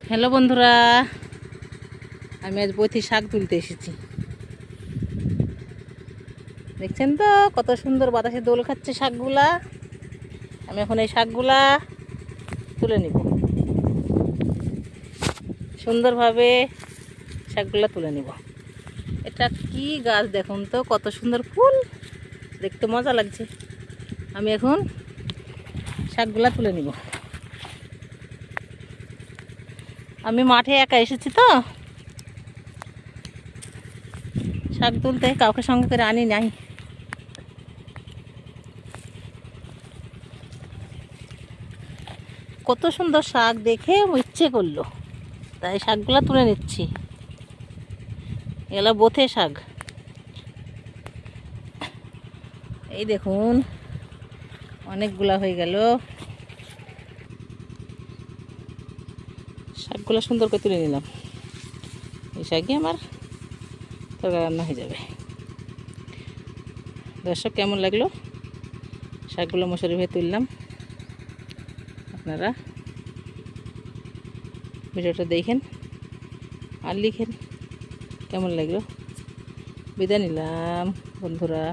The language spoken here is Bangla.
হ্যালো বন্ধুরা, আমি আজ বইথি শাক তুলতে এসেছি। দেখছেন তো কত সুন্দর বাতাসে দোল খাচ্ছে শাকগুলা। আমি এখন এই শাকগুলা তুলে নিব, সুন্দরভাবে শাকগুলা তুলে নিব। এটা কি গাছ দেখুন তো, কত সুন্দর ফুল, দেখতে মজা লাগছে। আমি এখন শাকগুলা তুলে নিব। আমি মাঠে একা এসেছি তো, শাক তুলতে কাউকে সঙ্গে করে আনি নাই। কত সুন্দর শাক দেখে ইচ্ছে করলো, তাই শাকগুলা তুলে নিচ্ছি। এগুলো বোথে শাক। এই দেখুন অনেকগুলা হয়ে গেল। শাকগুলো সুন্দর করে তুলে নিলাম। এই শাকই আমার তরকারি রান্না হয়ে যাবে। দর্শক, কেমন লাগলো? শাকগুলো মশারি ভেয়ে তুললাম। আপনারা ভিডিওটা দেখেন আর লিখেন কেমন লাগলো। বিদায় নিলাম বন্ধুরা।